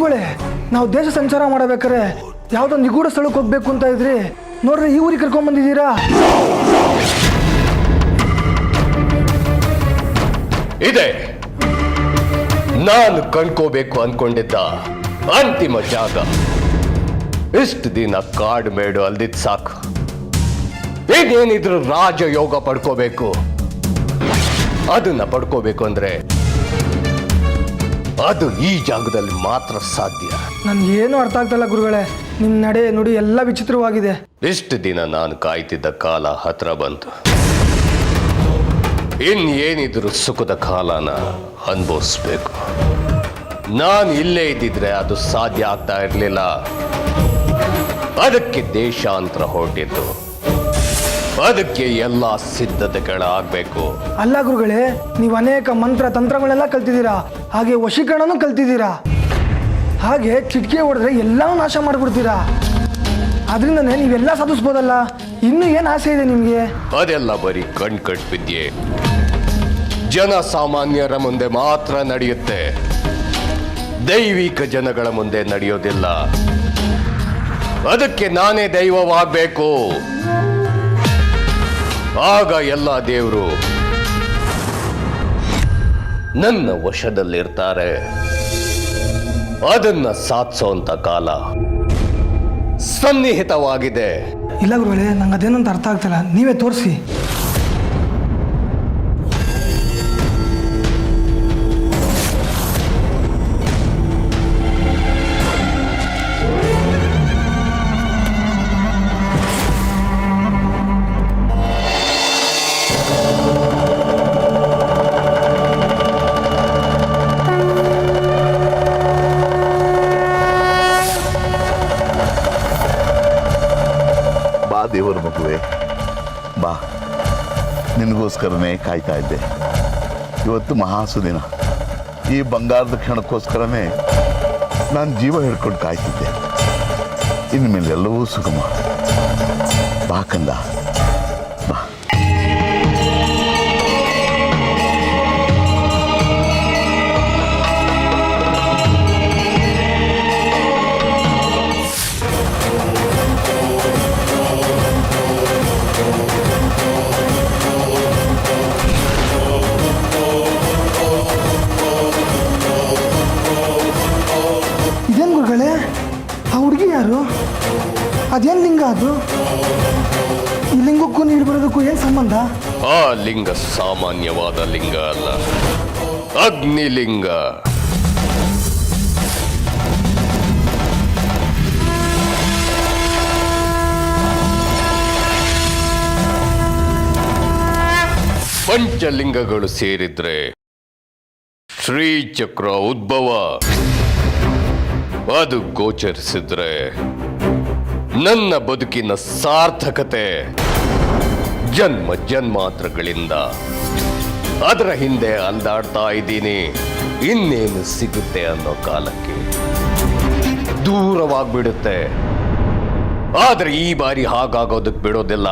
ಗುರುಗಳೇ, ನಾವು ದೇಶ ಸಂಚಾರ ಮಾಡಬೇಕಾರೆ ಯಾವುದೋ ನಿಗೂಢ ಸ್ಥಳಕ್ಕೆ ಹೋಗ್ಬೇಕು ಅಂತ ಇದ್ರಿ, ನೋಡ್ರಿ ಈ ಊರಿಗೆ ಕರ್ಕೊಂಡ್ ಬಂದಿದ್ದೀರಾ. ಇದೆ ನಾನು ಕಣ್ಕೋಬೇಕು ಅನ್ಕೊಂಡಿದ್ದ ಅಂತಿಮ ಜಾಗ. ಇಷ್ಟು ದಿನ ಕಾಡು ಮೇಡು ಅಲ್ದಿದ್ ಸಾಕು, ಈಗೇನಿದ್ರು ರಾಜಯೋಗ ಪಡ್ಕೋಬೇಕು. ಅದನ್ನ ಪಡ್ಕೋಬೇಕು ಅಂದ್ರೆ ಅದು ಈ ಜಾಗದಲ್ಲಿ ಮಾತ್ರ ಸಾಧ್ಯ. ನನ್ಗೇನು ಅರ್ಥ ಆಗ್ತಲ್ಲ ಗುರುಗಳೇ, ನಿಮ್ಮ ನಡೆ ನುಡಿ ಎಲ್ಲ ವಿಚಿತ್ರವಾಗಿದೆ. ಇಷ್ಟು ದಿನ ನಾನು ಕಾಯ್ತಿದ್ದ ಕಾಲ ಹತ್ರ ಬಂತು. ಇನ್ನೇನಿದ್ರು ಸುಖದ ಕಾಲನ ಅನುಭವಿಸ್ಬೇಕು. ನಾನು ಇಲ್ಲೇ ಇದ್ದಿದ್ರೆ ಅದು ಸಾಧ್ಯ ಆಗ್ತಾ ಇರಲಿಲ್ಲ. ಅದಕ್ಕೆ ದೇಶಾಂತರ ಹೊರಟಿದ್ದು, ಅದಕ್ಕೆ ಎಲ್ಲ ಸಿದ್ಧತೆಗಳಾಗಬೇಕು. ಅಲ್ಲ ಗುರುಗಳೇ, ನೀವು ಅನೇಕ ಮಂತ್ರ ತಂತ್ರಗಳೆಲ್ಲ ಕಲ್ತಿದ್ದೀರಾ, ಹಾಗೆ ವಶೀಕರಣನೂ ಕಲ್ತಿದ್ದೀರಾ, ಹಾಗೆ ಚಿಟಿಕೆ ಹೊಡೆದ್ರೆ ಎಲ್ಲವೂ ನಾಶ ಮಾಡಿಬಿಡ್ತೀರಾ. ಅದರಿಂದನೇ ನೀವೆಲ್ಲ ಸಾಧಿಸ್ಬೋದಲ್ಲ. ಇನ್ನೂ ಏನು ಆಸೆ ಇದೆ ನಿಮಗೆ? ಅದೆಲ್ಲ ಬರೀ ಕಣ್ಕಟ್ ವಿದ್ಯೆ, ಜನಸಾಮಾನ್ಯರ ಮುಂದೆ ಮಾತ್ರ ನಡೆಯುತ್ತೆ, ದೈವಿಕ ಜನಗಳ ಮುಂದೆ ನಡೆಯೋದಿಲ್ಲ. ಅದಕ್ಕೆ ನಾನೇ ದೈವವಾಗಬೇಕು. ಆಗ ಎಲ್ಲ ದೇವರು ನನ್ನ ವಶದಲ್ಲಿರ್ತಾರೆ. ಅದನ್ನ ಸಾಧಿಸೋಂತ ಕಾಲ ಸನ್ನಿಹಿತವಾಗಿದೆ. ಇಲ್ಲ ಗುರುಗಳೇ, ನಂಗೆ ಅದೇನು ಅಂತ ಅರ್ಥ ಆಗ್ತಿಲ್ಲ, ನೀವೇ ತೋರಿಸಿ. ದೇವರ ಮಗುವೆ ಬಾ, ನಿನಗೋಸ್ಕರನೇ ಕಾಯ್ತಾ ಇದ್ದೆ. ಇವತ್ತು ಮಹಾಸುದಿನ. ಈ ಬಂಗಾರದ ಕ್ಷಣಕ್ಕೋಸ್ಕರನೇ ನಾನು ಜೀವ ಹಿಡ್ಕೊಂಡು ಕಾಯ್ತಿದ್ದೆ. ಇನ್ಮೇಲೆ ಎಲ್ಲವೂ ಸುಗಮ. ಬಾ ಕಂದ, ಬಾ. ಯಾರು? ಅದೇನು ಲಿಂಗ ಅದು? ಈ ಲಿಂಗಕ್ಕೂ ನೀರು ಬರೋದಕ್ಕೂ ಏನು ಸಂಬಂಧ? ಆ ಲಿಂಗ ಸಾಮಾನ್ಯವಾದ ಲಿಂಗ ಅಲ್ಲ, ಅಗ್ನಿಲಿಂಗ. ಪಂಚಲಿಂಗಗಳು ಸೇರಿದ್ರೆ ಶ್ರೀಚಕ್ರ ಉದ್ಭವ. ಅದು ಗೋಚರಿಸಿದ್ರೆ ನನ್ನ ಬದುಕಿನ ಸಾರ್ಥಕತೆ. ಜನ್ಮ ಜನ್ಮಾಂತರಗಳಿಂದ ಅದರ ಹಿಂದೆ ಅಲ್ದಾಡ್ತಾ ಇದ್ದೀನಿ. ಇನ್ನೇನು ಸಿಗುತ್ತೆ ಅನ್ನೋ ಕಾಲಕ್ಕೆ ದೂರವಾಗ್ಬಿಡುತ್ತೆ. ಆದ್ರೆ ಈ ಬಾರಿ ಹಾಗಾಗೋದಕ್ಕೆ ಬಿಡೋದಿಲ್ಲ.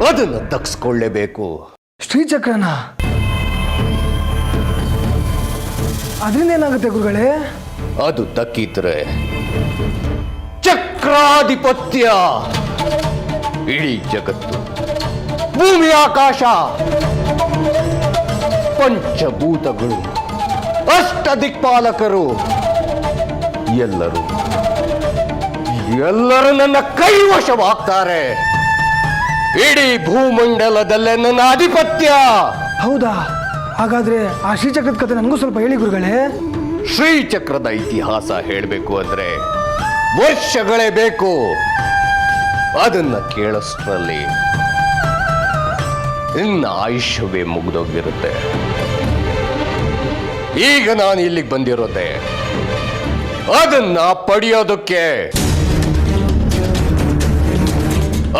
ಅದನ್ನು ದಕ್ಸ್ಕೊಳ್ಳೇಬೇಕು. ಶ್ರೀಚಕ್ರನ ಅದರಿಂದ ಏನಾಗುತ್ತೆ ಗುರುಗಳೇ? ಅದು ದಕ್ಕಿದ್ರೆ ಚಕ್ರಾಧಿಪತ್ಯ. ಇಡೀ ಜಗತ್ತು, ಭೂಮಿ ಆಕಾಶ, ಪಂಚಭೂತಗಳು, ಅಷ್ಟ ದಿಕ್ಪಾಲಕರು ಎಲ್ಲರೂ ನನ್ನ ಕೈವಶವಾಗ್ತಾರೆ. ಇಡೀ ಭೂಮಂಡಲದಲ್ಲೇ ನನ್ನ ಆಧಿಪತ್ಯ. ಹೌದಾ? ಹಾಗಾದ್ರೆ ಆ ಶ್ರೀಚಕ್ರದ ಕಥೆ ನನಗೂ ಸ್ವಲ್ಪ ಹೇಳಿ ಗುರುಗಳೇ. ಶ್ರೀಚಕ್ರದ ಇತಿಹಾಸ ಹೇಳಬೇಕು ಅಂದ್ರೆ ವರ್ಷಗಳೇ ಬೇಕು. ಅದನ್ನ ಕೇಳಷ್ಟರಲ್ಲಿ ಇನ್ನ ಆಯುಷ್ಯವೇ ಮುಗಿದೋಗಿರುತ್ತೆ. ಈಗ ನಾನು ಇಲ್ಲಿಗೆ ಬಂದಿರೋದೆ ಅದನ್ನ ಪಡೆಯೋದಕ್ಕೆ.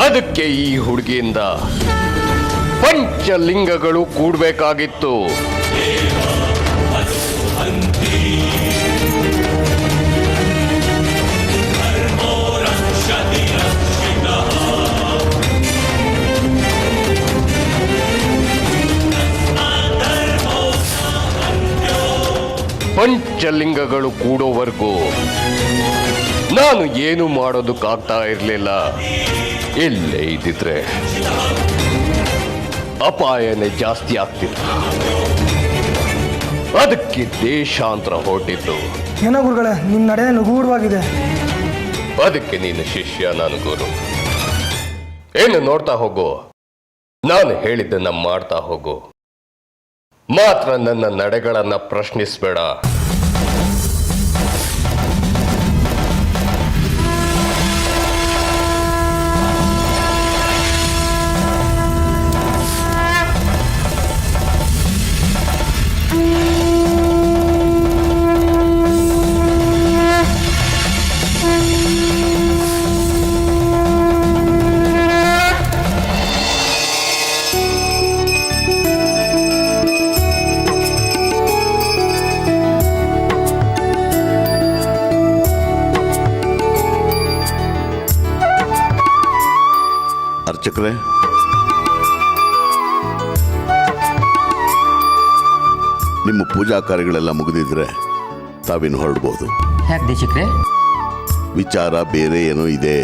ಅದಕ್ಕೆ ಈ ಹುಡುಗಿಯಿಂದ ಪಂಚಲಿಂಗಗಳು ಕೂಡಬೇಕಾಗಿತ್ತು. ಪಂಚಲಿಂಗಗಳು ಕೂಡೋವರೆಗೂ ನಾನು ಏನು ಮಾಡೋದಕ್ಕಾಗ್ತಾ ಇರಲಿಲ್ಲ. ಇಲ್ಲೇ ಇದ್ದಿದ್ರೆ ಅಪಾಯನೇ ಜಾಸ್ತಿ ಆಗ್ತಿತ್ತು. ಅದಕ್ಕೆ ದೇಶಾಂತರ ಹೊರಟಿದ್ದು. ಏನೋ ಗುರುಗಳೇ, ನಿಮ್ಮ ನಡೆ ನಿಗೂಢವಾಗಿದೆ. ಅದಕ್ಕೆ ನೀನು ಶಿಷ್ಯ, ನಾನು ಗುರು. ಏನು ನೋಡ್ತಾ ಹೋಗು, ನಾನು ಹೇಳಿದ್ದನ್ನ ಮಾಡ್ತಾ ಹೋಗು. ಮಾತ್ರ ನನ್ನ ನಡೆಗಳನ್ನ ಪ್ರಶ್ನಿಸಬೇಡ. ಅರ್ಚಕ್ರೆ, ನಿಮ್ಮ ಪೂಜಾ ಕಾರ್ಯಗಳೆಲ್ಲ ಮುಗಿದಿದ್ರೆ ತಾವಿನ್ನು ಹೊರಡ್ಬೋದು. ಯಾಕೆ ದೇಶಿಕ್ರೆ? ವಿಚಾರ ಬೇರೆ ಏನೋ ಇದೆ.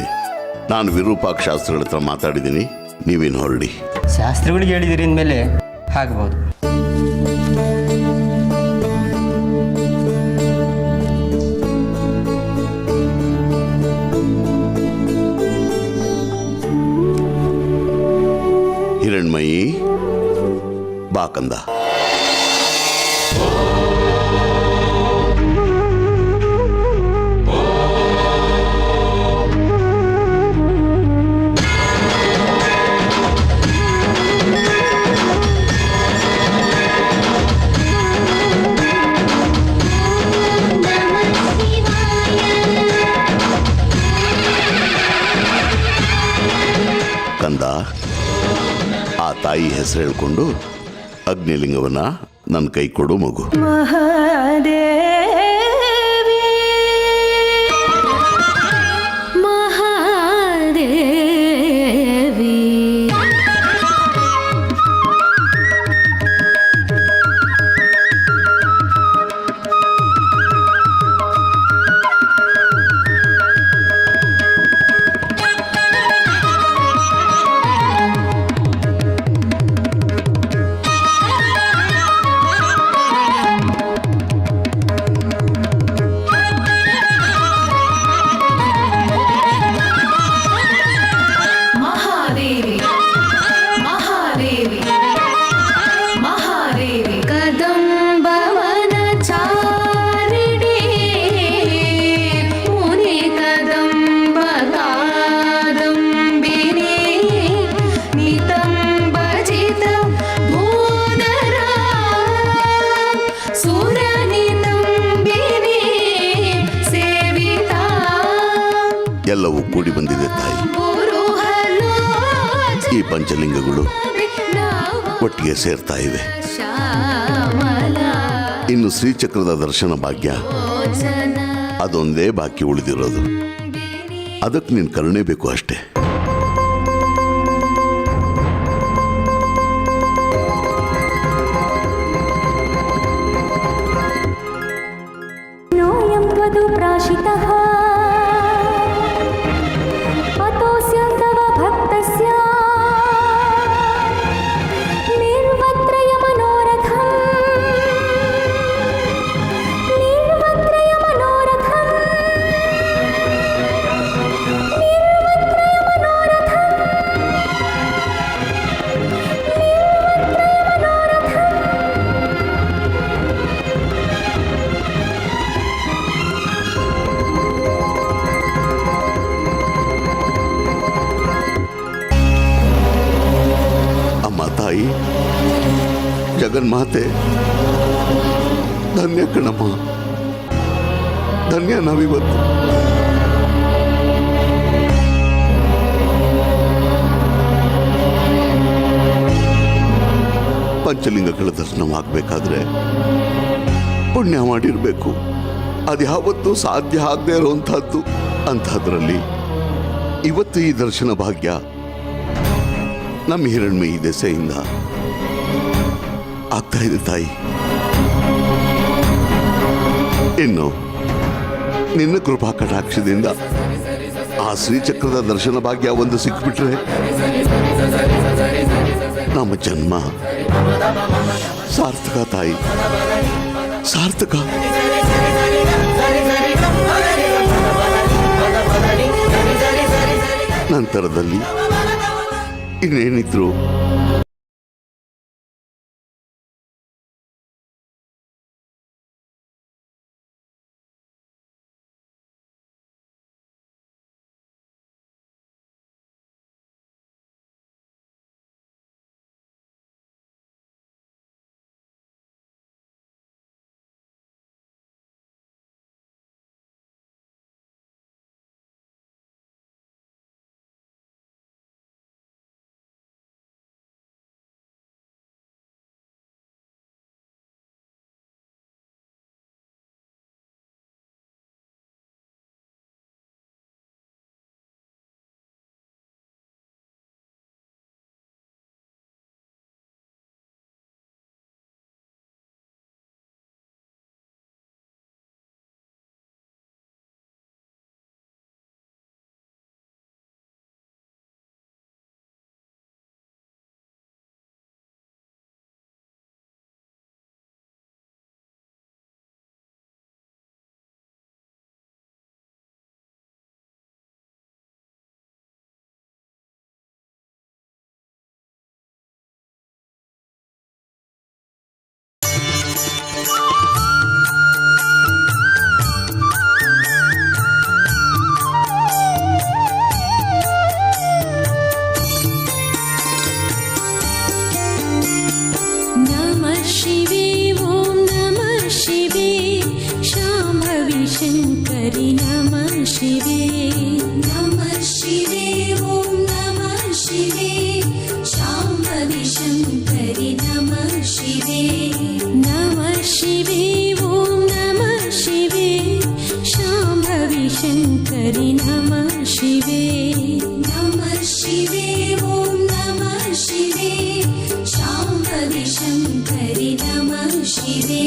ನಾನು ವಿರೂಪಾಕ್ಷ ಶಾಸ್ತ್ರಿಗಳ ಹತ್ರ ಮಾತಾಡಿದ್ದೀನಿ, ನೀವೇನು ಹೊರಡಿ. ಶಾಸ್ತ್ರಿಗಳಿಗೆ ಹೇಳಿದಿರಿ ಅಂದಮೇಲೆ ಆಗ್ಬೋದು. ಹಿರಣ್ಮಯಿ, ಬಾ ಕಂದ. ಕಂದ, ಆ ತಾಯಿ ಹೆಸರು ಹೇಳ್ಕೊಂಡು ಅಗ್ನಿಲಿಂಗವನ್ನ ನನ್ನ ಕೈ ಕೊಡು ಮಗು. ಮಹಾದೇವಿ ಮಹಾದೇವಿ ಎಲ್ಲವೂ ಕೂಡಿ ಬಂದಿದೆ ತಾಯಿ. ಈ ಪಂಚಲಿಂಗಗಳು ಒಟ್ಟಿಗೆ ಸೇರ್ತಾ ಇವೆ. ಇನ್ನು ಶ್ರೀಚಕ್ರದ ದರ್ಶನ ಭಾಗ್ಯ ಅದೊಂದೇ ಬಾಕಿ ಉಳಿದಿರೋದು. ಅದಕ್ಕೆ ನೀನು ಕರುಣೆ ಬೇಕು ಅಷ್ಟೇ. ಪ್ರಾಶಿತಃ ಅತೋಸ್ಯ ತವ ಭಕ್ತಸ್ಯ ನಿರ್ವತ್ರಯ ಮನೋರಥಂ ನಿರ್ವತ್ರಯ ಮನೋರಥಂ ನಿರ್ವತ್ರಯ ಮನೋರಥಂ ತಾಯಿ ಜಗನ್ಮಾತೆ, ಧನ್ಯ ಕಣಮ್ಮ, ಧನ್ಯ ನಾವಿವತ್ತು. ಪಂಚಲಿಂಗಗಳ ದರ್ಶನವಾಗಬೇಕಾದ್ರೆ ಪುಣ್ಯ ಮಾಡಿರಬೇಕು. ಅದ್ಯಾವತ್ತೂ ಸಾಧ್ಯ ಆಗದೆ ಇರುವಂತಹದ್ದು. ಅಂಥದ್ರಲ್ಲಿ ಇವತ್ತು ಈ ದರ್ಶನ ಭಾಗ್ಯ ನಮ್ಮ ಹಿರಣ್ಮಯಿ ದೆಸೆಯಿಂದ ಆಗ್ತಾ ಇದೆ ತಾಯಿ. ಇನ್ನು ನಿನ್ನ ಕೃಪಾ ಕಟಾಕ್ಷದಿಂದ ಆ ಶ್ರೀಚಕ್ರದ ದರ್ಶನ ಭಾಗ್ಯ ಒಂದು ಸಿಕ್ಬಿಟ್ರೆ ನಮ್ಮ ಜನ್ಮ ಸಾರ್ಥಕ ತಾಯಿ, ಸಾರ್ಥಕ. ನಂತರದಲ್ಲಿ ಇನ್ನೇನಿದ್ರು शङ्करि नमः शिवे नमः शिवे ॐ नमः शिवे शाम्भवी शङ्करि नमः शिवे नमः शिवे ॐ नमः शिवे शाम्भवी शङ्करि नमः शिवे नमः शिवे ॐ नमः शिवे शाम्भवी शङ्करि नमः शिवे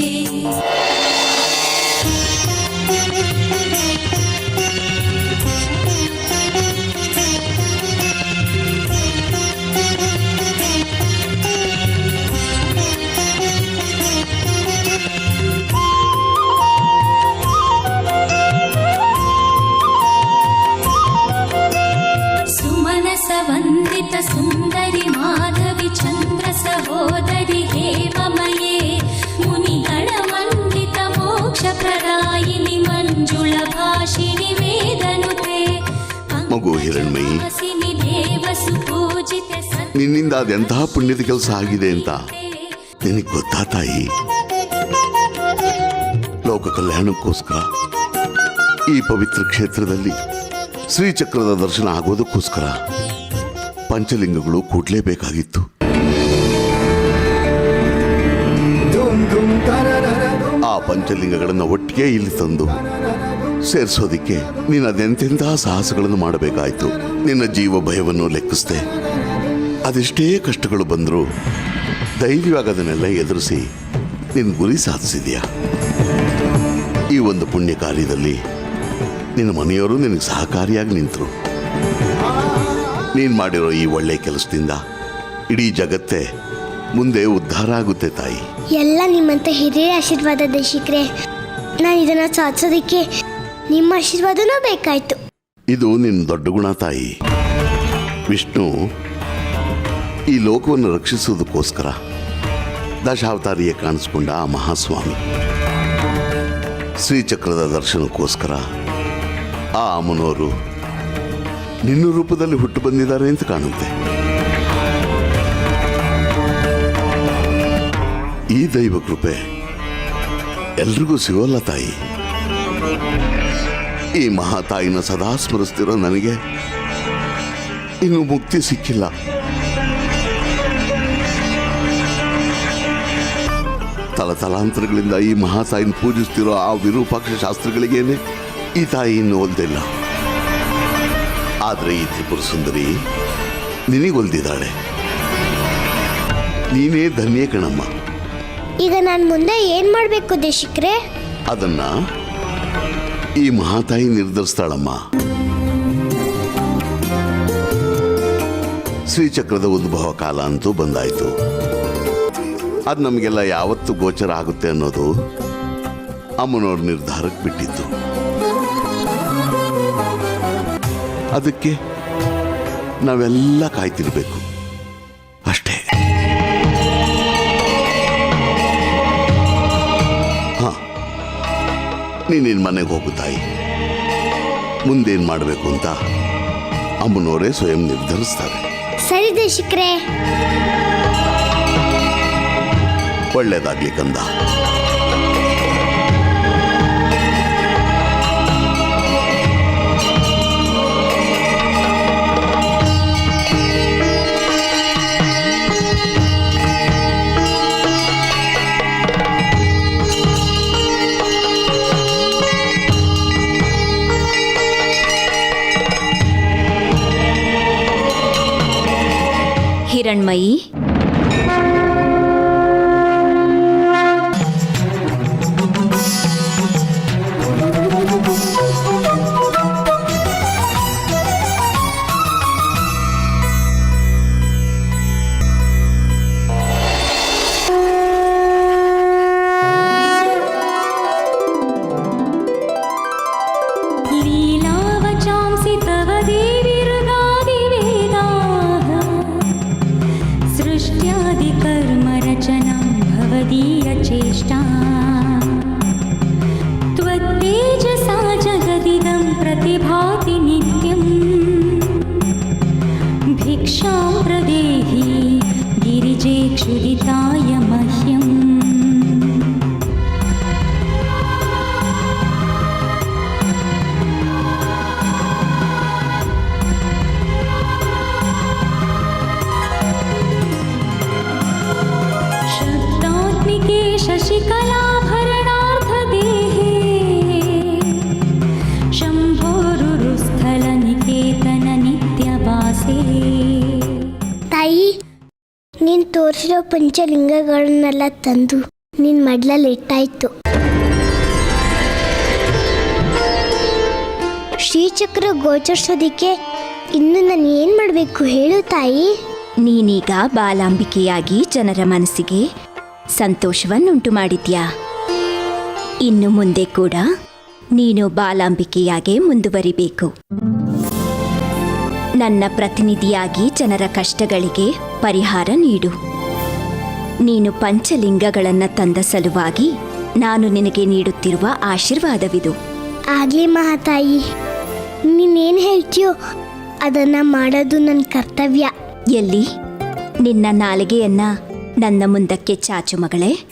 वन्दित सुन्दरि माधवी चन्द्र सहोदरि हेममये मुनिगण मण्डित मोक्ष प्रदायिनि मंजुळ भाषिणि वेदनुते ಮಗು ಹಿರಣ್ಮಯಿ, ದೇವಸುಪೂಜಿತ ನಿನ್ನಿಂದ ಅದೆಂತಹ ಪುಣ್ಯದ ಕೆಲಸ ಆಗಿದೆ ಅಂತ ನಿನಗೆ ಗೊತ್ತಾ ತಾಯಿ? ಲೋಕ ಕಲ್ಯಾಣಕ್ಕೋಸ್ಕರ ಈ ಪವಿತ್ರ ಕ್ಷೇತ್ರದಲ್ಲಿ ಶ್ರೀಚಕ್ರದ ದರ್ಶನ ಆಗೋದಕ್ಕೋಸ್ಕರ ಪಂಚಲಿಂಗಗಳು ಕೂಡ್ಲೇಬೇಕಾಗಿತ್ತು. ಆ ಪಂಚಲಿಂಗಗಳನ್ನು ಒಟ್ಟಿಗೆ ಇಲ್ಲಿ ತಂದು ಸೇರಿಸೋದಿಕ್ಕೆ ನೀನು ಅದೆಂತೆಂತಹ ಸಾಹಸಗಳನ್ನು ಮಾಡಬೇಕಾಯ್ತು. ನಿನ್ನ ಜೀವ ಭಯವನ್ನು ಲೆಕ್ಕಿಸ್ದೆ. ಅದೆಷ್ಟೇ ಕಷ್ಟಗಳು ಬಂದರೂ ಧೈರ್ಯವಾಗಿ ಅದನ್ನೆಲ್ಲ ಎದುರಿಸಿ ನಿನ್ನ ಗುರಿ ಸಾಧಿಸಿದೆಯಾ. ಈ ಒಂದು ಪುಣ್ಯ ಕಾರ್ಯದಲ್ಲಿ ನಿನ್ನ ಮನೆಯವರು ನಿನಗೆ ಸಹಕಾರಿಯಾಗಿ ನಿಂತರು. ನೀನು ಮಾಡಿರೋ ಈ ಒಳ್ಳೆ ಕೆಲಸದಿಂದ ಇಡೀ ಜಗತ್ತೇ ಮುಂದೆ ಉದ್ಧಾರ ಆಗುತ್ತೆ ತಾಯಿ. ಎಲ್ಲ ನಿಮ್ಮಂತ ಹಿರಿಯ ಆಶೀರ್ವಾದ ದೇಶಿಕ್ರೆ. ನಾನು ಇದನ್ನು ಸಾಧಿಸೋದಕ್ಕೆ ನಿಮ್ಮ ಆಶೀರ್ವಾದನೂ ಬೇಕಾಯ್ತು. ಇದು ನಿನ್ನ ದೊಡ್ಡ ಗುಣ ತಾಯಿ. ವಿಷ್ಣು ಈ ಲೋಕವನ್ನು ರಕ್ಷಿಸುವುದಕ್ಕೋಸ್ಕರ ದಶಾವತಾರಿಯೇ ಕಾಣಿಸ್ಕೊಂಡ ಆ ಮಹಾಸ್ವಾಮಿ ಶ್ರೀಚಕ್ರದ ದರ್ಶನಕ್ಕೋಸ್ಕರ ಆ ಅಮ್ಮನವರು ನಿನ್ನ ರೂಪದಲ್ಲಿ ಹುಟ್ಟು ಬಂದಿದ್ದಾರೆ ಅಂತ ಕಾಣುತ್ತೆ. ಈ ದೈವ ಕೃಪೆ ಎಲ್ರಿಗೂ ಸಿಗೋಲ್ಲ ತಾಯಿ. ಈ ಮಹಾತಾಯಿನ ಸದಾ ಸ್ಮರಿಸ್ತಿರೋ ನನಗೆ ಇನ್ನು ಮುಕ್ತಿ ಸಿಕ್ಕಿಲ್ಲ. ತಲತಲಾಂತರಗಳಿಂದ ಈ ಮಹಾತಾಯಿನ ಪೂಜಿಸ್ತಿರೋ ಆ ವಿರೂಪಾಕ್ಷ ಶಾಸ್ತ್ರಗಳಿಗೇನೆ ಈ ತಾಯಿ ಇನ್ನು ಒಲ್ದಿಲ್ಲ. ಆದರೆ ಈ ತ್ರಿಪುರ ಸುಂದರಿ ನಿನಗೊಲ್ದಿದ್ದಾಳೆ. ನೀನೇ ಧನ್ಯ ಕಣಮ್ಮ. ಈಗ ನಾನು ಮುಂದೆ ಏನ್ ಮಾಡ್ಬೇಕು ದೇಶಿಕ್ರೆ? ಅದನ್ನ ಈ ಮಹಾತಾಯಿ ನಿರ್ಧರಿಸ್ತಾಳಮ್ಮ. ಶ್ರೀಚಕ್ರದ ಉದ್ಭವ ಕಾಲ ಅಂತೂ ಬಂದಾಯ್ತು. ಅದು ನಮಗೆಲ್ಲ ಯಾವತ್ತು ಗೋಚರ ಆಗುತ್ತೆ ಅನ್ನೋದು ಅಮ್ಮನವ್ರ ನಿರ್ಧಾರಕ್ಕೆ ಬಿಟ್ಟಿತ್ತು. ಅದಕ್ಕೆ ನಾವೆಲ್ಲ ಕಾಯ್ತಿರ್ಬೇಕು ಅಷ್ಟೇ. ಹಾ, ನೀನಿನ್ ಮನೆಗೆ ಹೋಗು ತಾಯಿ. ಮುಂದೇನು ಮಾಡಬೇಕು ಅಂತ ಅಮ್ಮನವರೇ ಸ್ವಯಂ ನಿರ್ಧರಿಸ್ತಾರೆ. ಸರಿ ದೇಶಿಕ್ರೆ. ಒಳ್ಳೇದಾಗ್ಲಿ ಕಂದ. ಹಿರಣ್ಮಯಿ, लीलावचांसि तव देवि ऋगादिवेदाः सृष्ट्यादिकर्मरचना भवदीयचेष्टा त्वत्तेजसा जगदिदं प्रतिभाति नित्यम् भिक्षां प्रदेहि गिरिजे क्षुदिताय मह्यम् शब्दात्मिके शशिकलाभरणार्थदेहे शम्भोरुरुस्थलनिकेतन नित्यवासे. ತಾಯಿ, ನೀನು ತೋರಿಸಿರೋ ಪಂಚಲಿಂಗಗಳನ್ನೆಲ್ಲ ತಂದು ನಿನ್ನ ಮಡ್ಲಲ್ಲಿ ಇಟ್ಟಾಯ್ತು. ಶ್ರೀಚಕ್ರ ಗೋಚರಿಸೋದಿಕ್ಕೆ ಇನ್ನು ನಾನು ಏನು ಮಾಡಬೇಕು ಹೇಳು ತಾಯಿ. ನೀನೀಗ ಬಾಲಾಂಬಿಕೆಯಾಗಿ ಜನರ ಮನಸ್ಸಿಗೆ ಸಂತೋಷವನ್ನುಂಟು ಮಾಡಿದ್ಯಾ. ಇನ್ನು ಮುಂದೆ ಕೂಡ ನೀನು ಬಾಲಾಂಬಿಕೆಯಾಗೆ ಮುಂದುವರಿಬೇಕು. ನನ್ನ ಪ್ರತಿನಿಧಿಯಾಗಿ ಜನರ ಕಷ್ಟಗಳಿಗೆ ಪರಿಹಾರ ನೀಡು. ನೀನು ಪಂಚಲಿಂಗಗಳನ್ನು ತಂದ ಸಲುವಾಗಿ ನಾನು ನಿನಗೆ ನೀಡುತ್ತಿರುವ ಆಶೀರ್ವಾದವಿದು. ಆಗಲಿ ಮಹಾತಾಯಿ, ನೀನೇನು ಹೇಳ್ತೀಯೋ ಅದನ್ನು ಮಾಡೋದು ನನ್ನ ಕರ್ತವ್ಯ. ಎಲ್ಲಿ ನಿನ್ನ ನಾಲಿಗೆಯನ್ನ ನನ್ನ ಮುಂದಕ್ಕೆ ಚಾಚು ಮಗಳೇ.